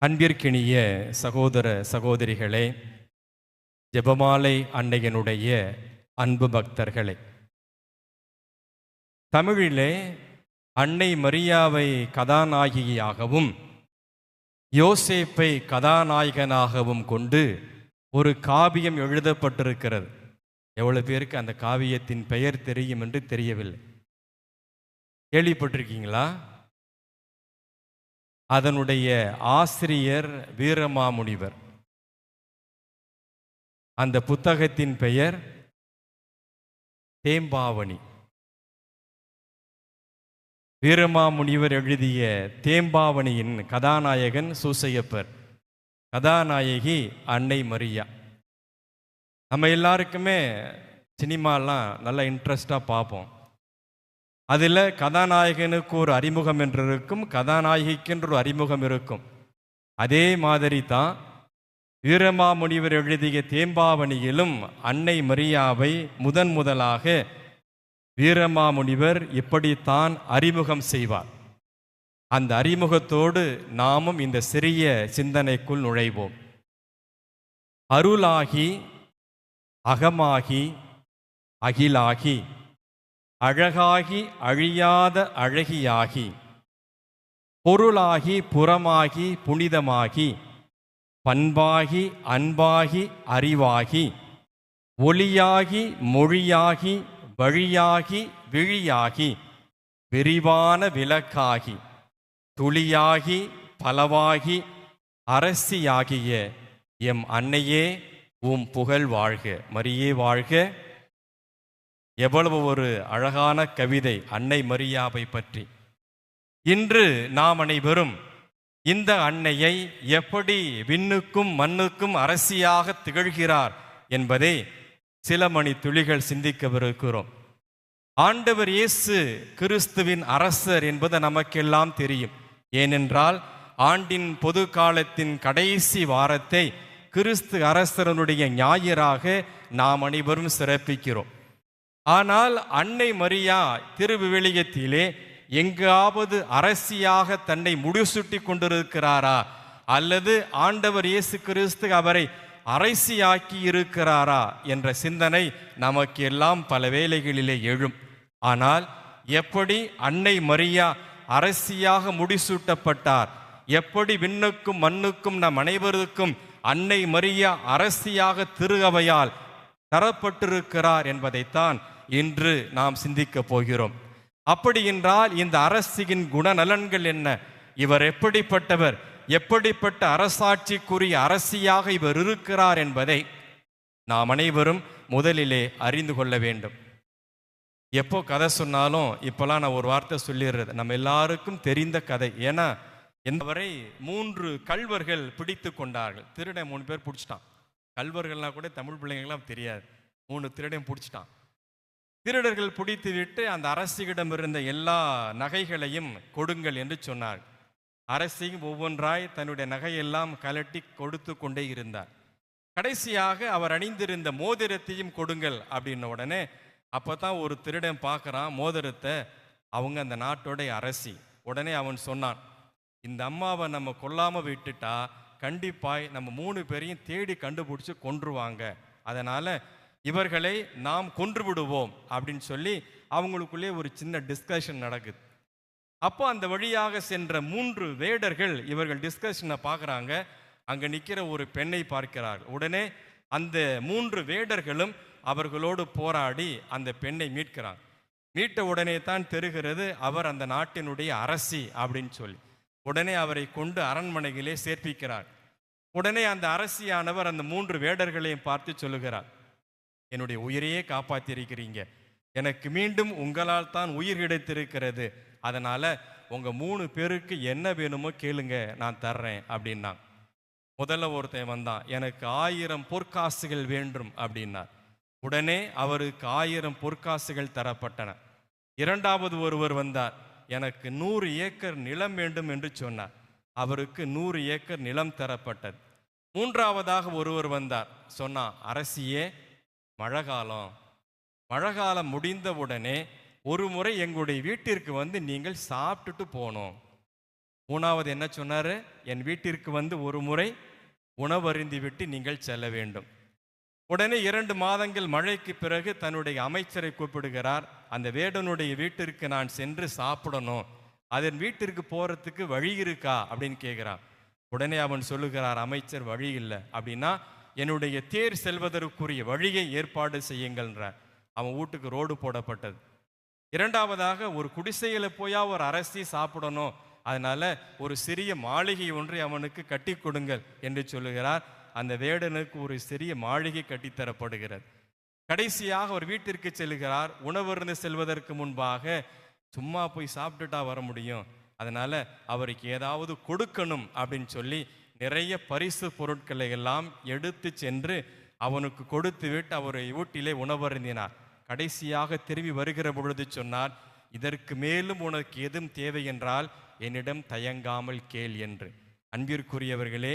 அன்பிற்கினிய சகோதர சகோதரிகளே, ஜெபமாலை அன்னையனுடைய அன்பு பக்தர்களே, தமிழிலே அன்னை மரியாவை கதாநாயகியாகவும் யோசேப்பை கதாநாயகனாகவும் கொண்டு ஒரு காவியம் எழுதப்பட்டிருக்கிறது. எவ்வளவு பேருக்கு அந்த காவியத்தின் பெயர் தெரியும் என்று தெரியவில்லை. கேள்விப்பட்டிருக்கீங்களா? அதனுடைய ஆசிரியர் வீரமாமுனிவர். அந்த புத்தகத்தின் பெயர் தேம்பாவணி. வீரமாமுனிவர் எழுதிய தேம்பாவணியின் கதாநாயகன் சூசையப்பர், கதாநாயகி அன்னை மரியா. நம்ம எல்லாருக்குமே சினிமாலாம் நல்லா இன்ட்ரெஸ்டாக பார்ப்போம். அதில் கதாநாயகனுக்கு ஒரு அறிமுகம் என்று இருக்கும், கதாநாயகிக்கென்று ஒரு அறிமுகம் இருக்கும். அதே மாதிரி தான் வீரமாமுனிவர் எழுதிய தேம்பாவணியிலும் அன்னை மரியாவை முதலாக வீரமாமுனிவர் இப்படித்தான் அறிமுகம் செய்வார். அந்த அறிமுகத்தோடு நாமும் இந்த சிறிய சிந்தனைக்குள் நுழைவோம். அருளாகி, அகமாகி, அகிலாகி, அழகாகி, அழியாத அழகியாகி, பொருளாகி, புறமாகி, புனிதமாகி, பண்பாகி, அன்பாகி, அறிவாகி, ஒளியாகி, மொழியாகி, வழியாகி, விழியாகி, விரிவான விளக்காகி, துளியாகி, பலவாகி, அரசியாகிய எம் அன்னையே உம் புகழ் வாழ்க. மரியே வாழ்க. எவ்வளவு ஒரு அழகான கவிதை அன்னை மரியாவை பற்றி. இன்று நாம் அனைவரும் இந்த அன்னையை எப்படி விண்ணுக்கும் மண்ணுக்கும் அரசியாக திகழ்கிறார் என்பதை சில மணி துளிகள் சிந்திக்கவிருக்கிறோம். ஆண்டவர் இயேசு கிறிஸ்துவின் அரசர் என்பது நமக்கெல்லாம் தெரியும். ஏனென்றால் ஆண்டின் பொது காலத்தின் கடைசி வாரத்தை கிறிஸ்து அரசரனுடைய ஞாயிறாக நாம் அனைவரும் சிறப்பிக்கிறோம். ஆனால் அன்னை மரியா திருவிவிலியத்திலே எங்காவது அரசியாக தன்னை முடிசூட்டி கொண்டிருக்கிறாரா, அல்லது ஆண்டவர் இயேசு கிறிஸ்து அவரை அரசியாக்கி இருக்கிறாரா என்ற சிந்தனை நமக்கு எல்லாம் பல வேளைகளிலே எழும். ஆனால் எப்படி அன்னை மரியா அரசியாக முடிசூட்டப்பட்டார், எப்படி விண்ணுக்கும் மண்ணுக்கும் நம் அனைவருக்கும் அன்னை மரியா அரசியாக திரு அவையால் தரப்பட்டிருக்கிறார் என்பதைத்தான் இன்று நாம் சிந்திக்க போகிறோம். அப்படி என்றால் இந்த அரசியின் குணநலன்கள் என்ன, இவர் எப்படிப்பட்டவர், எப்படிப்பட்ட அரசாட்சிக்குரிய அரசியாக இவர் இருக்கிறார் என்பதை நாம் அனைவரும் முதலிலே அறிந்து கொள்ள வேண்டும். எப்போ கதை சொன்னாலும் இப்போலாம் நான் ஒரு வார்த்தை சொல்லிடுறது, நம்ம எல்லாருக்கும் தெரிந்த கதை. ஏன்னா வரை 3 கள்வர்கள் பிடித்து கொண்டார்கள். திருடன் 3 பேர் பிடிச்சிட்டான். கள்வர்கள்லாம் கூட தமிழ் பிள்ளைங்களாம் தெரியாது. 3 திருடன் பிடிச்சிட்டான். திருடர்கள் பிடித்து விட்டு அந்த அரசியிடம் இருந்த எல்லா நகைகளையும் கொடுங்கள் என்று சொன்னார். அரசியும் ஒவ்வொன்றாய் தன்னுடைய நகையெல்லாம் கலட்டி கொடுத்து கொண்டே இருந்தார். கடைசியாக அவர் அணிந்திருந்த மோதிரத்தையும் கொடுங்கள் அப்படின்ன உடனே அப்போதான் ஒரு திருடன் பார்க்குறான் மோதிரத்தை. அவங்க அந்த நாட்டோடைய அரசி. உடனே அவன் சொன்னான், இந்த அம்மாவை நம்ம கொல்லாமல் விட்டுட்டா கண்டிப்பாய் நம்ம 3 பேரையும் தேடி கண்டுபிடிச்சி கொன்றுவாங்க, அதனால் இவர்களை நாம் கொன்று விடுவோம் அப்படின்னு சொல்லி அவங்களுக்குள்ளே ஒரு சின்ன டிஸ்கஷன் நடக்குது. அப்போ அந்த வழியாக சென்ற 3 வேடர்கள் இவர்கள் டிஸ்கஷனை பார்க்குறாங்க. அங்கே நிற்கிற ஒரு பெண்ணை பார்க்கிறார்கள். உடனே அந்த 3 வேடர்களும் அவர்களோடு போராடி அந்த பெண்ணை மீட்கிறாங்க. மீட்ட உடனே தான் தெரிகிறது அவர் அந்த நாட்டினுடைய அரசி அப்படின்னு சொல்லி. உடனே அவரை கொண்டு அரண்மனையிலே சேர்ப்பிக்கிறார். உடனே அந்த அரசியானவர் அந்த 3 வேடர்களையும் பார்த்து சொல்லுகிறார், என்னுடைய உயிரையே காப்பாற்றியிருக்கிறீங்க, எனக்கு மீண்டும் உங்களால் தான் உயிர் கிடைத்திருக்கிறது, அதனால் உங்கள் 3 பேருக்கு என்ன வேணுமோ கேளுங்க, நான் தர்றேன் அப்படின்னா. முதல்ல ஒருத்தன் வந்தான், எனக்கு 1000 பொற்காசுகள் வேண்டும் அப்படின்னார். உடனே அவருக்கு 1000 பொற்காசுகள் தரப்பட்டன. இரண்டாவது ஒருவர் வந்தார், எனக்கு 100 ஏக்கர் நிலம் வேண்டும் என்று சொன்னார். அவருக்கு 100 ஏக்கர் நிலம் தரப்பட்டது. மூன்றாவதாக ஒருவர் வந்தார், சொன்னார், அரசியே மழைக்காலம் முடிந்தவுடனே ஒரு முறை எங்களுடைய வீட்டிற்கு வந்து நீங்கள் சாப்பிட்டுட்டு போனோம். மூணாவது என்ன சொன்னாரு? என் வீட்டிற்கு வந்து ஒரு முறை உணவருந்தி விட்டு நீங்கள் செல்ல வேண்டும். உடனே 2 மாதங்கள் மழைக்கு பிறகு தன்னுடைய அமைச்சரை கூப்பிடுகிறார். அந்த வேடனுடைய வீட்டிற்கு நான் சென்று சாப்பிடணும், அதன் வீட்டிற்கு போறதுக்கு வழி இருக்கா அப்படின்னு கேட்கிறான். உடனே அவன் சொல்லுகிறார், அமைச்சர், வழி இல்லை. அப்படின்னா என்னுடைய தேர் செல்வதற்குரிய வழியை ஏற்பாடு செய்யுங்கள்ன்றார். அவன் வீட்டுக்கு ரோடு போடப்பட்டது. இரண்டாவதாக, ஒரு குடிசையில போயா ஒரு அரசி சாப்பிடணும், அதனால ஒரு சிறிய மாளிகை ஒன்றை அவனுக்கு கட்டி கொடுங்கள் என்று சொல்லுகிறார். அந்த வேடனுக்கு ஒரு சிறிய மாளிகை கட்டித்தரப்படுகிறது. கடைசியாக ஒரு வீட்டிற்கு செல்கிறார். உணவருந்து செல்வதற்கு முன்பாக சும்மா போய் சாப்பிட்டுட்டா வர முடியும், அதனால அவருக்கு ஏதாவது கொடுக்கணும் அப்படின்னு சொல்லி நிறைய பரிசு பொருட்களை எல்லாம் எடுத்து சென்று அவனுக்கு கொடுத்து விட்டு அவரை வீட்டிலே உணவருந்தினார். கடைசியாக திரும்பி வருகிற பொழுது சொன்னார், இதற்கு மேலும் உனக்கு எதுவும் தேவை என்றால் என்னிடம் தயங்காமல் கேள் என்று. அன்பிற்குரியவர்களே,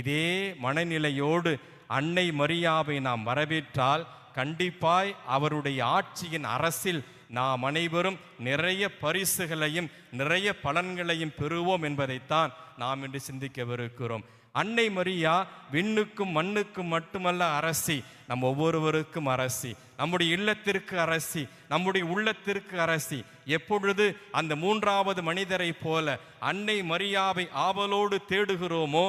இதே மனநிலையோடு அன்னை மரியாவை நாம் வரவேற்றால் கண்டிப்பாய் அவருடைய ஆட்சியின் அரசில் நாம் அனைவரும் நிறைய பரிசுகளையும் நிறைய பலன்களையும் பெறுவோம் என்பதைத்தான் நாம் இன்று சிந்திக்கவிருக்கிறோம். அன்னை மரியா விண்ணுக்கும் மண்ணுக்கும் மட்டுமல்ல அரசி, நம் ஒவ்வொருவருக்கும் அரசி, நம்முடைய இல்லத்திற்கு அரசி, நம்முடைய உள்ளத்திற்கு அரசி. எப்பொழுது அந்த 3வது மனிதரை போல அன்னை மரியாவை ஆவலோடு தேடுகிறோமோ,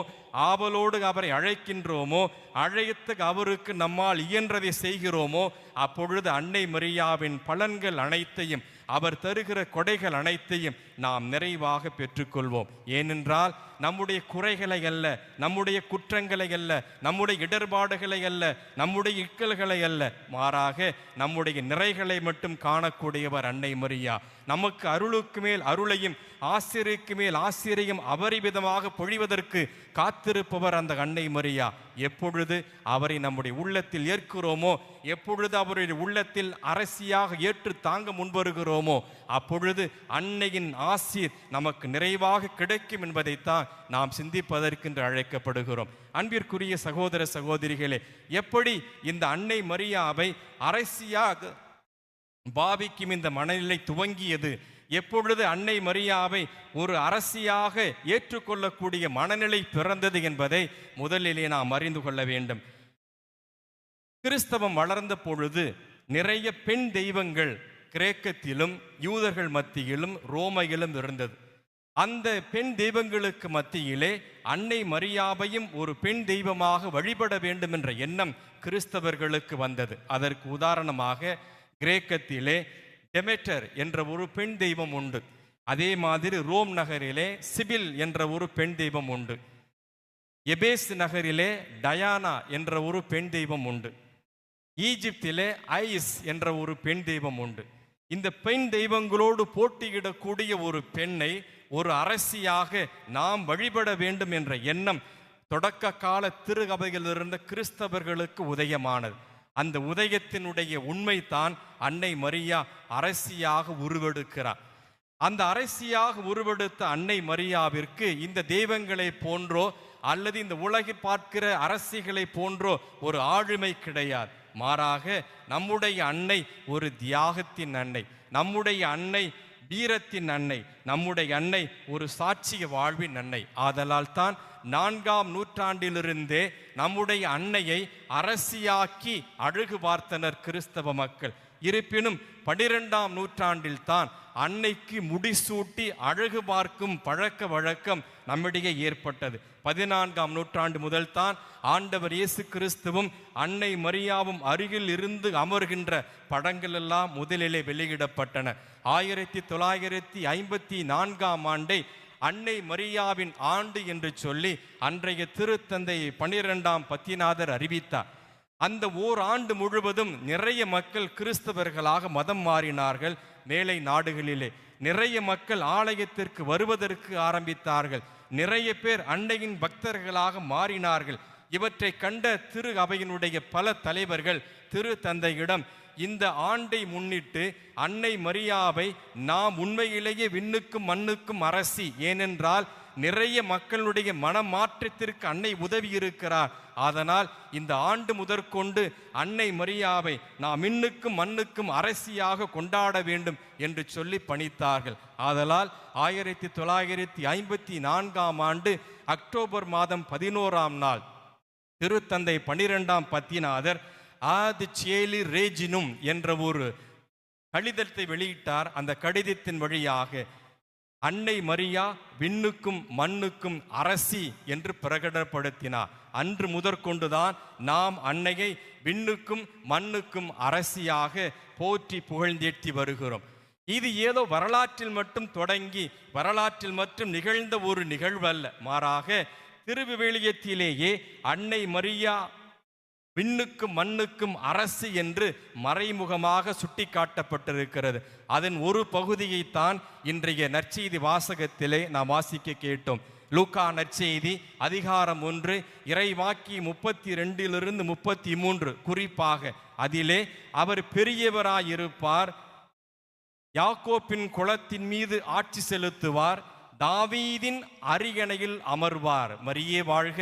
ஆவலோடு அவரை அழைக்கின்றோமோ, அழைத்து அவருக்கு நம்மால் இயன்றதை செய்கிறோமோ, அப்பொழுது அன்னை மரியாவின் பலன்கள் அனைத்தையும், அவர் தருகிற கொடைகள் அனைத்தையும் நாம் நிறைவாக பெற்றுக்கொள்வோம். ஏனென்றால் நம்முடைய குறைகளை அல்ல, நம்முடைய குற்றங்களை அல்ல, நம்முடைய இடர்பாடுகளை அல்ல, நம்முடைய இக்கல்களை அல்ல, மாறாக நம்முடைய நிறைகளை மட்டும் காணக்கூடியவர் அன்னை மரியா. நமக்கு அருளுக்கு மேல் அருளையும் ஆசிரியருக்கு மேல் ஆசிரியம் அபரிவிதமாக பொழிவதற்கு காத்திருப்பவர் அந்த அன்னை மரியா. எப்பொழுது அவரை நம்முடைய உள்ளத்தில் ஏற்கிறோமோ, எப்பொழுது அவருடைய உள்ளத்தில் அரசியாக ஏற்று தாங்க முன்வருகிறோமோ, அப்பொழுது அன்னையின் ஆசீர் நமக்கு நிறைவாக கிடைக்கும் என்பதைத்தான் நாம் சிந்திப்பதற்கென்று அழைக்கப்படுகிறோம். அன்பிற்குரிய சகோதர சகோதரிகளே, எப்படி இந்த அன்னை மரியாவை அரசியாக பாவிக்கும் இந்த மனநிலை துவங்கியது, எப்பொழுது அன்னை மரியாவை ஒரு அரசியாக ஏற்றுக்கொள்ளக்கூடிய மனநிலை பிறந்தது என்பதை முதலிலே நாம் அறிந்து கொள்ள வேண்டும். கிறிஸ்தவம் வளர்ந்த பொழுது நிறைய பெண் தெய்வங்கள் கிரேக்கத்திலும் யூதர்கள் மத்தியிலும் ரோமையிலும் இருந்தது. அந்த பெண் தெய்வங்களுக்கு மத்தியிலே அன்னை மரியாவையும் ஒரு பெண் தெய்வமாக வழிபட வேண்டும் என்ற எண்ணம் கிறிஸ்தவர்களுக்கு வந்தது. அதற்கு உதாரணமாக கிரேக்கத்திலே டெமெட்டர் என்ற ஒரு பெண் தெய்வம் உண்டு. அதே மாதிரி ரோம் நகரிலே சிபில் என்ற ஒரு பெண் தெய்வம் உண்டு. எபேஸ் நகரிலே டயானா என்ற ஒரு பெண் தெய்வம் உண்டு. ஈஜிப்திலே ஐஸ் என்ற ஒரு பெண் தெய்வம் உண்டு. இந்த பெண் தெய்வங்களோடு போட்டியிடக்கூடிய ஒரு பெண்ணை ஒரு அரசியாக நாம் வழிபட வேண்டும் என்ற எண்ணம் தொடக்க கால திருகபையில் இருந்த கிறிஸ்தவர்களுக்கு உதயமானது. அந்த உதயத்தினுடைய உண்மைதான் அன்னை மரியா அரசியாக உருவெடுக்கிறார். அந்த அரசியாக உருவெடுத்த அன்னை மரியாவிற்கு இந்த தெய்வங்களை போன்றோ அல்லது இந்த உலகில் பார்க்கிற அரசிகளை போன்றோ ஒரு ஆளுமை கிடையாது. மாறாக நம்முடைய அன்னை ஒரு தியாகத்தின் அன்னை, நம்முடைய அன்னை வீரத்தின் அன்னை, நம்முடைய அன்னை ஒரு சாட்சிய வாழ்வின் அன்னை. ஆதலால் தான் 4ஆம் நூற்றாண்டிலிருந்தே நம்முடைய அன்னையை அரசியாக்கி அழகு பார்த்தனர் கிறிஸ்தவ மக்கள். இருப்பினும் 12ஆம் நூற்றாண்டில் தான் அன்னைக்கு முடிசூட்டி அழகு பார்க்கும் பழக்க வழக்கம் நம்மிடையே ஏற்பட்டது. 14ஆம் நூற்றாண்டு முதல் தான் ஆண்டவர் இயேசு கிறிஸ்துவும் அன்னை மரியாவும் அருகில் இருந்து அமர்கின்ற படங்கள் எல்லாம் முதலிலே வெளியிடப்பட்டன. 1954ஆம் ஆண்டை அன்னை மரியாவின் ஆண்டு என்று சொல்லி அன்றைய திருத்தந்தை 12ஆம் பத்திநாதர் அறிவித்தார். அந்த ஓராண்டு முழுவதும் நிறைய மக்கள் கிறிஸ்தவர்களாக மதம் மாறினார்கள். மேலை நாடுகளிலே நிறைய மக்கள் ஆலயத்திற்கு வருவதற்கு ஆரம்பித்தார்கள். நிறைய பேர் அன்னையின் பக்தர்களாக மாறினார்கள். இவற்றை கண்ட திரு அவையினுடைய பல தலைவர்கள் திரு தந்தையிடம், இந்த ஆண்டை முன்னிட்டு அன்னை மரியாவை நாம் உண்மையிலேயே விண்ணுக்கும் மண்ணுக்கும் அரசி, ஏனென்றால் நிறைய மக்களுடைய மனமாற்றத்திற்கு அன்னை உதவி இருக்கிறார். அதனால் இந்த ஆண்டு முதற்கொண்டு அன்னை மரியாவை நாம் மின்னுக்கும் மண்ணுக்கும் அரசியாக கொண்டாட வேண்டும் என்று சொல்லி பணித்தார்கள். ஆதலால் 1954ஆம் ஆண்டு அக்டோபர் மாதம் 11ஆம் நாள் திருத்தந்தை 12ஆம் பத்திநாதர் ஆத் சேலி ரேஜினும் என்ற ஒரு கடிதத்தை வெளியிட்டார். அந்த கடிதத்தின் வழியாக அன்னை மரியா விண்ணுக்கும் மண்ணுக்கும் அரசி என்று பிரகடனப்படுத்தினார். அன்று முதற்கொண்டுதான் நாம் அன்னையை விண்ணுக்கும் மண்ணுக்கும் அரசியாக போற்றி புகழ்ந்தேற்றி வருகிறோம். இது ஏதோ வரலாற்றில் மட்டும் தொடங்கி வரலாற்றில் மட்டும் நிகழ்ந்த ஒரு நிகழ்வல்ல, மாறாக திருவிவிலியத்திலேயே அன்னை மரியா விண்ணுக்கும் மண்ணுக்கும் அரசு என்று மறைமுகமாக சுட்டி காட்டப்பட்டிருக்கிறது. அதன் ஒரு பகுதியைத்தான் இன்றைய நற்செய்தி வாசகத்திலே நாம் வாசிக்க கேட்டோம். லூக்கா நற்செய்தி அதிகாரம் 1 இறைவாக்கி 32 33 குறிப்பாக அதிலே அவர் பெரியவராயிருப்பார், யாக்கோப்பின் குலத்தின் மீது ஆட்சி செலுத்துவார், தாவீதின் அரியணையில் அமர்வார். மரியே வாழ்க,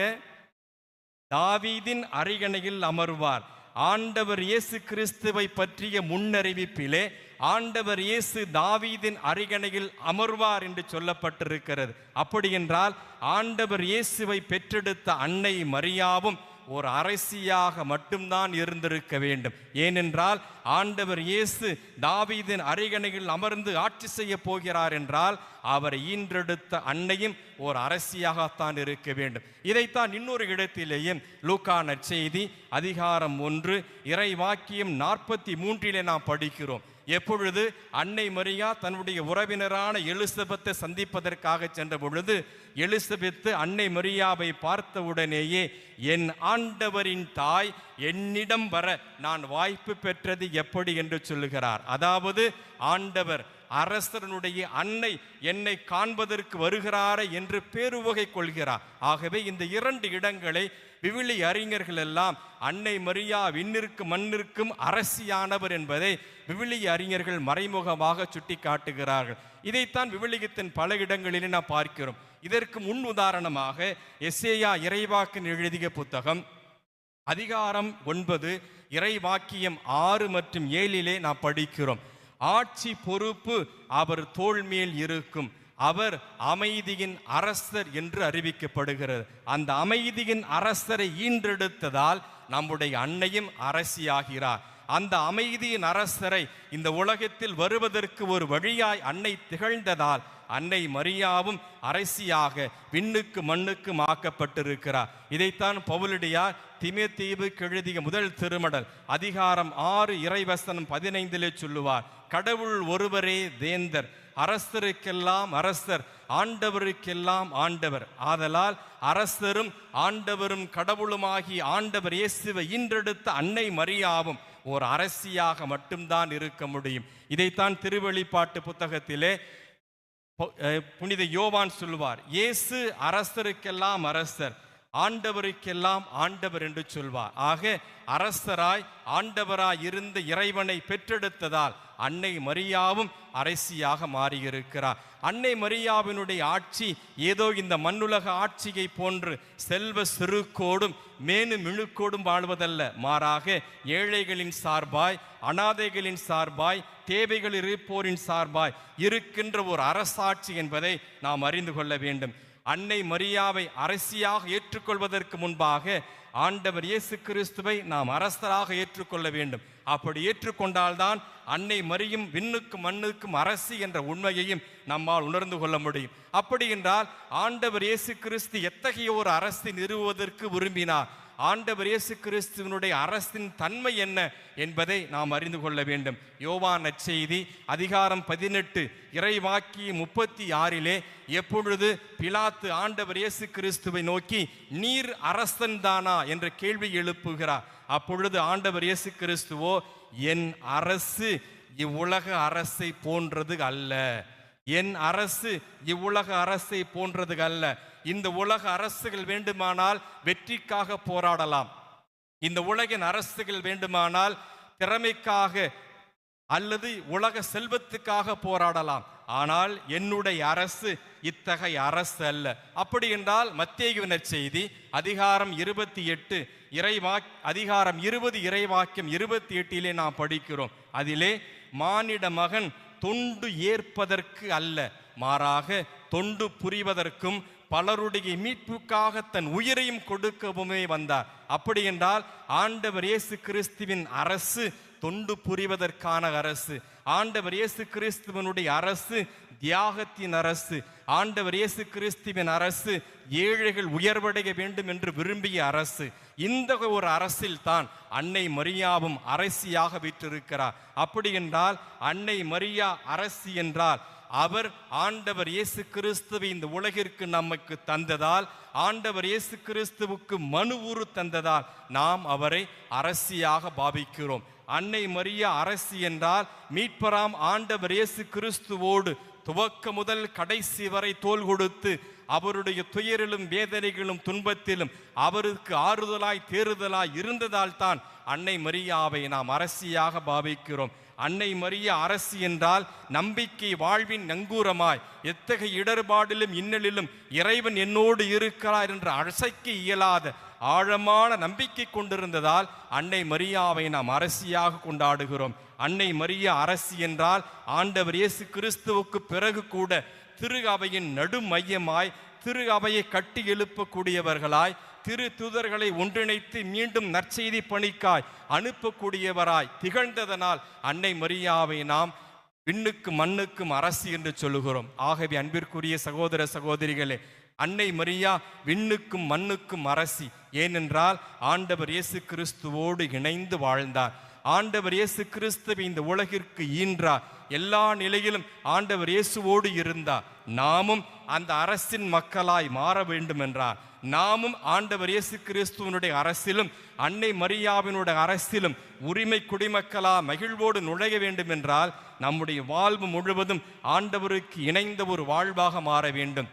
தாவீதின் அரியணையில் அமர்வார். ஆண்டவர் இயேசு கிறிஸ்துவை பற்றிய முன்னறிவிப்பிலே ஆண்டவர் இயேசு தாவீதின் அரியணையில் அமர்வார் என்று சொல்லப்பட்டிருக்கிறது. அப்படி என்றால் ஆண்டவர் இயேசுவை பெற்றெடுத்த அன்னை மரியாவும் ஒரு அரசியாக மட்டும்தான் இருந்திருக்க வேண்டும். ஏனென்றால் ஆண்டவர் இயேசு தாவீதின் அரியணையில் அமர்ந்து ஆட்சி செய்ய போகிறார் என்றால் அவரை ஈன்றெடுத்த அன்னையும் ஒரு அரசியாகத்தான் இருக்க வேண்டும். இதைத்தான் இன்னொரு இடத்திலேயும் லூக்கா நற்செய்தி அதிகாரம் 1 இறைவாக்கியம் 43 நாம் படிக்கிறோம். எப்பொழுது அன்னை மரியா தன்னுடைய உறவினரான எலிசபெத்தை சந்திப்பதற்காக சென்ற பொழுது எலிசபெத்து அன்னை மரியாவை பார்த்தவுடனேயே என் ஆண்டவரின் தாய் என்னிடம் வர நான் வாய்ப்பு பெற்றது எப்படி என்று சொல்லுகிறார். அதாவது ஆண்டவர் அரசனுடைய அன்னை என்னை காண்பதற்கு வருகிறாரே என்று பேருவகை கொள்கிறார். ஆகவே இந்த 2 இடங்களை விவிலிய அறிஞர்கள் எல்லாம் அன்னை மரியா விண்ணிற்கும் மண்ணிற்கும் அரசியானவர் என்பதை விவிலிய அறிஞர்கள் மறைமுகமாக சுட்டி காட்டுகிறார்கள். இதைத்தான் விவிலியத்தின் பல இடங்களிலே நாம் பார்க்கிறோம். இதற்கு முன் உதாரணமாக எசேயா இறைவாக்கின் எழுதிய புத்தகம் அதிகாரம் 9 இறைவாக்கியம் 6 மற்றும் 7 நாம் படிக்கிறோம். ஆட்சி பொறுப்பு அவர் தோள் மேல் இருக்கும், அவர் அமைதியின் அரசர் என்று அறிவிக்கப்படுகிறது. அந்த அமைதியின் அரசரை ஈன்றெடுத்ததால் நம்முடைய அன்னையும் அரசியாகிறார். அந்த அமைதியின் அரசரை இந்த உலகத்தில் வருவதற்கு ஒரு வழியாய் அன்னை திகழ்ந்ததால் அன்னை மரியாவும் அரசியாக விண்ணுக்கு மண்ணுக்கும் ஆக்கப்பட்டிருக்கிறார். இதைத்தான் பவுலடியார் தீமோத்தேயுவுக்கு எழுதிய முதல் திருமடல் அதிகாரம் 6 இறைவசனம் 15 சொல்லுவார். கடவுள் ஒருவரே வேந்தர், அரசருக்கெல்லாம் அரசர், ஆண்டவருக்கெல்லாம் ஆண்டவர். ஆதலால் அரசரும் ஆண்டவரும் கடவுளுமாகி ஆண்டவர் இயேசுவை ஈன்றெடுத்த அன்னை மரியாவும் ஒரு அரசியாக மட்டும்தான் இருக்க முடியும். இதைத்தான் திருவெளிப்பாட்டு புத்தகத்திலே புனித யோவான் சொல்வார். இயேசு அரசருக்கெல்லாம் அரசர், ஆண்டவருக்கெல்லாம் ஆண்டவர் என்று சொல்வார். ஆக அரசராய் ஆண்டவராய் இருந்த இறைவனை பெற்றெடுத்ததால் அன்னை மரியாவும் அரசியாக மாறியிருக்கிறார். அன்னை மரியாவினுடைய ஆட்சி ஏதோ இந்த மண்ணுலக ஆட்சியை போன்று செல்வ செருக்கோடும் மேனு மிழுக்கோடும் வாழ்வதல்ல, மாறாக ஏழைகளின் சார்பாய், அனாதைகளின் சார்பாய், தேவைகள் இருப்போரின் சார்பாய் இருக்கின்ற ஒரு அரசாட்சி என்பதை நாம் அறிந்து கொள்ள வேண்டும். அன்னை மரியாவை அரசியாக ஏற்றுக்கொள்வதற்கு முன்பாக ஆண்டவர் இயேசு கிறிஸ்துவை நாம் அரசராக ஏற்றுக்கொள்ள வேண்டும். அப்படி ஏற்றுக்கொண்டால்தான் அன்னை மரியும் விண்ணுக்கும் மண்ணுக்கும் அரசி என்ற உண்மையையும் நம்மால் உணர்ந்து கொள்ள முடியும். அப்படி என்றால் ஆண்டவர் இயேசு கிறிஸ்து எத்தகைய ஒரு அரசை நிறுவுவதற்கு விரும்பினார், ஆண்டவர் இயேசு கிறிஸ்துவினுடைய அரசின் தன்மை என்ன என்பதை நாம் அறிந்து கொள்ள வேண்டும். யோவான் நற்செய்தி அதிகாரம் 18 இறைவாக்கியம் 36 எப்பொழுது பிலாத்து ஆண்டவர் இயேசு கிறிஸ்துவை நோக்கி நீர் அரசன் தானா என்ற கேள்வி எழுப்புகிறார். அப்பொழுது ஆண்டவர் இயேசு கிறிஸ்துவோ என் அரசு இவ்வுலக அரசை போன்றது அல்ல, என் அரசு இவ்வுலக அரசை போன்றது அல்ல. இந்த உலக அரசுகள் வேண்டுமானால் வெற்றிக்காக போராடலாம், இந்த உலகின் அரசுகள் வேண்டுமானால் திறமைக்காக அல்லது உலக செல்வத்துக்காக போராடலாம். ஆனால் என்னுடைய அரசு இத்தகைய அரசு அல்ல. அப்படி என்றால் மத்தேயு நற்செய்தி அதிகாரம் 28 அதிகாரம் 20 இறைவாக்கியம் 28 நாம் படிக்கிறோம். அதிலே மானிட மகன் தொண்டு ஏற்பதற்கு அல்ல, மாறாக தொண்டு புரிவதற்கும் பலருடைய மீட்புக்காக தன் உயிரையும் கொடுக்கவுமே வந்தார். அப்படி என்றால் ஆண்டவர் இயேசு கிறிஸ்துவின் அரசு தொண்டு புரிவதற்கான அரசு. ஆண்டவர் இயேசு கிறிஸ்துவனுடைய அரசு தியாகத்தின் அரசு. ஆண்டவர் இயேசு கிறிஸ்துவின் அரசு ஏழைகள் உயர்வடைய வேண்டும் என்று விரும்பிய அரசு. இந்த ஒரு அரசில் தான் அன்னை மரியாவும் அரசியாக வீற்றிருக்கிறார். அப்படி என்றால் அன்னை மரியா அரசி என்றால் அவர் ஆண்டவர் இயேசு கிறிஸ்துவை இந்த உலகிற்கு நமக்கு தந்ததால், ஆண்டவர் இயேசு கிறிஸ்துவுக்கு மனு உரு தந்ததால் நாம் அவரை அரசியாக பாவிக்கிறோம். அன்னை மரியா அரசி என்றால் மீட்பராம் ஆண்டவர் இயேசு கிறிஸ்துவோடு துவக்க முதல் கடைசி வரை தோள் கொடுத்து அவருடைய துயரிலும் வேதனைகளும் துன்பத்திலும் அவருக்கு ஆறுதலாய் தேறுதலாய் இருந்ததால் தான் அன்னை மரியாவை நாம் அரசியாக பாவிக்கிறோம். அன்னை மரியா அரசி என்றால் நம்பிக்கை வாழ்வின் நங்கூரமாய் எத்தகைய இடர்பாடிலும் இன்னலிலும் இறைவன் என்னோடு இருக்கிறார் என்று அசைக்க இயலாத ஆழமான நம்பிக்கை கொண்டிருந்ததால் அன்னை மரியாவை நாம் அரசியாக கொண்டாடுகிறோம். அன்னை மரியா அரசி என்றால் ஆண்டவர் இயேசு கிறிஸ்துவுக்கு பிறகு கூட திரு அவையின் நடு மையமாய் திரு அவையை கட்டி எழுப்பக்கூடியவர்களாய் திரு தூதர்களை ஒன்றிணைத்து மீண்டும் நற்செய்தி பணிக்காய் அனுப்பக்கூடியவராய் திகழ்ந்ததனால் அன்னை மரியாவை நாம் விண்ணுக்கும் மண்ணுக்கும் அரசி என்று சொல்லுகிறோம். ஆகவே அன்பிற்குரிய சகோதர சகோதரிகளே, அன்னை மரியா விண்ணுக்கும் மண்ணுக்கும் அரசி. ஏனென்றால் ஆண்டவர் இயேசு கிறிஸ்துவோடு இணைந்து வாழ்ந்தார். ஆண்டவர் இயேசு கிறிஸ்துவை இந்த உலகிற்கு ஈன்றார். எல்லா நிலையிலும் ஆண்டவர் இயேசுவோடு இருந்தார். நாமும் அந்த அரசின் மக்களாய் மாற வேண்டும் என்றார். நாமும் ஆண்டவர் இயேசு கிறிஸ்துவனுடைய அரசிலும் அன்னை மரியாவினுடைய அரசிலும் உரிமை குடிமக்களா மகிழ்வோடு நுழைய வேண்டும் என்றால் நம்முடைய வாழ்வு முழுவதும் ஆண்டவருக்கு இணைந்த ஒரு வாழ்வாக மாற வேண்டும்.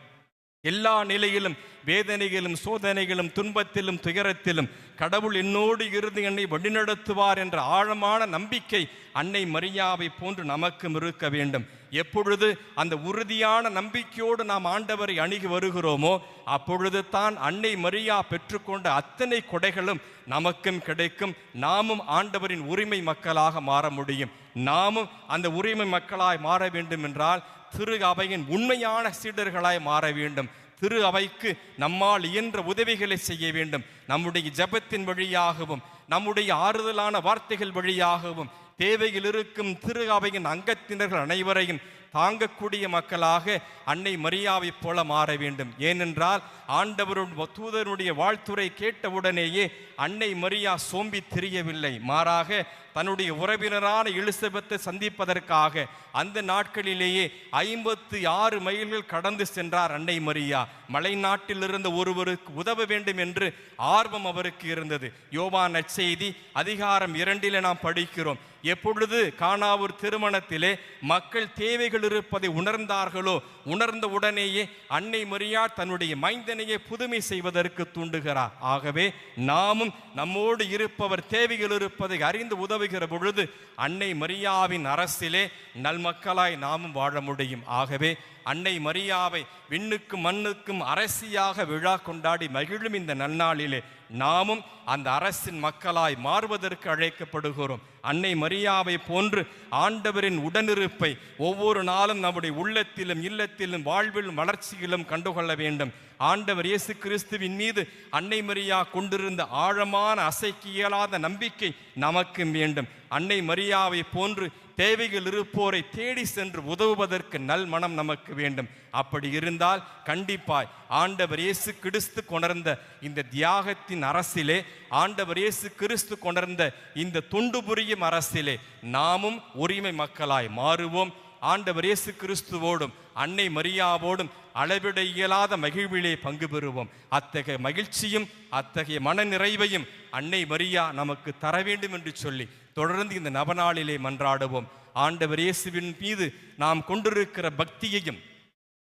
எல்லா நிலையிலும் வேதனைகளும் சோதனைகளும் துன்பத்திலும் துயரத்திலும் கடவுள் என்னோடு இருந்து என்னை வழிநடத்துவார் என்ற ஆழமான நம்பிக்கை அன்னை மரியாவை போன்று நமக்கும் இருக்க வேண்டும். எப்பொழுது அந்த உறுதியான நம்பிக்கையோடு நாம் ஆண்டவரை அணுகி வருகிறோமோ அப்பொழுது தான் அன்னை மரியா பெற்றுக்கொண்ட அத்தனை கொடைகளும் நமக்கும் கிடைக்கும். நாமும் ஆண்டவரின் உரிமை மக்களாக மாற முடியும். நாமும் அந்த உரிமை மக்களாய் மாற வேண்டும் என்றால் திரு அவையின் உண்மையான சீடர்களாய் மாற வேண்டும். திரு அவைக்கு நம்மால் இயன்ற உதவிகளை செய்ய வேண்டும். நம்முடைய ஜெபத்தின் வழியாகவும் நம்முடைய ஆறுதலான வார்த்தைகள் வழியாகவும் தேவையில் இருக்கும் திரு அவையின் அங்கத்தினர்கள் அனைவரையும் தாங்கக்கூடிய மக்களாக அன்னை மரியாவை போல மாற வேண்டும். ஏனென்றால் ஆண்டவருடைய தூதருடைய வாழ்த்துரை கேட்டவுடனேயே அன்னை மரியா சோம்பி திரியவில்லை. மாறாக தன்னுடைய உறவினரான எலிசபெத்தை சந்திப்பதற்காக அந்த நாட்களிலேயே 56 மைல்கள் கடந்து சென்றார் அன்னை மரியா. மலை நாட்டில் இருந்த ஒருவருக்கு உதவ வேண்டும் என்று ஆர்வம் அவருக்கு இருந்தது. யோவான் நற்செய்தி அதிகாரம் 2 நாம் படிக்கிறோம். எப்பொழுது கானாவூர் திருமணத்திலே மக்கள் தேவைகள் இருப்பதை உணர்ந்தார்களோ உணர்ந்த உடனேயே அன்னை மரியா தன்னுடைய மைந்தனையை புதுமை செய்வதற்கு தூண்டுகிறார். ஆகவே நாமும் நம்மோடு இருப்பவர் தேவைகள் இருப்பதை அறிந்து உதவுகிற பொழுது அன்னை மரியாவின் அரசிலே நல்மக்களாய் நாமும் வாழ முடியும். ஆகவே அன்னை மரியாவை விண்ணுக்கும் மண்ணுக்கும் அரசியாக விழா கொண்டாடி மகிழும் இந்த நன்னாளிலே நாமும் அந்த அரசின் மக்களாய் மாறுவதற்கு அழைக்கப்படுகிறோம். அன்னை மரியாவை போன்று ஆண்டவரின் உடனிருப்பை ஒவ்வொரு நாளும் நம்முடைய உள்ளத்திலும் இல்லத்திலும் வாழ்விலும் வளர்ச்சியிலும் கண்டுகொள்ள வேண்டும். ஆண்டவர் இயேசு கிறிஸ்துவின் மீது அன்னை மரியா கொண்டிருந்த ஆழமான அசைக்க இயலாத நம்பிக்கை நமக்கு வேண்டும். அன்னை மரியாவை போன்று தேவைகள் இருப்போரை தேடி சென்று உதவுவதற்கு நல் மனம் நமக்கு வேண்டும். அப்படி இருந்தால் கண்டிப்பாய் ஆண்டவர் இயேசு கிறிஸ்து கொணர்ந்த இந்த தியாகத்தின் அரசிலே, ஆண்டவர் இயேசு கிறிஸ்து கொணர்ந்த இந்த தொண்டு புரியும் அரசிலே நாமும் உரிமை மக்களாய் மாறுவோம். ஆண்டவர் இயேசு கிறிஸ்துவோடும் அன்னை மரியாவோடும் அளவிட இயலாத மகிழ்விலே பங்கு பெறுவோம். அத்தகைய மகிழ்ச்சியும் அத்தகைய மன நிறைவையும் அன்னை மரியா நமக்கு தர வேண்டும் என்று சொல்லி தொடர்ந்து இந்த நவநாளிலே மன்றாடுவோம். ஆண்டவர் இயேசுவின் மீது நாம் கொண்டிருக்கிற பக்தியையும்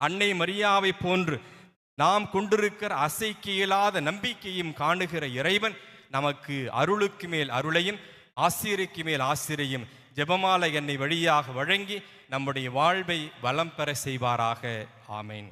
அன்னை மரியாவை போன்று நாம் கொண்டிருக்கிற அசைக்க இயலாத நம்பிக்கையும் காணுகிற இறைவன் நமக்கு அருளுக்கு மேல் அருளையும் ஆசிரியருக்கு மேல் ஆசிரியும் ஜெபமாலை என்னை வழியாக வழங்கி நம்முடைய வாழ்வை வளம் பெற செய்வாராக. ஆமேன்.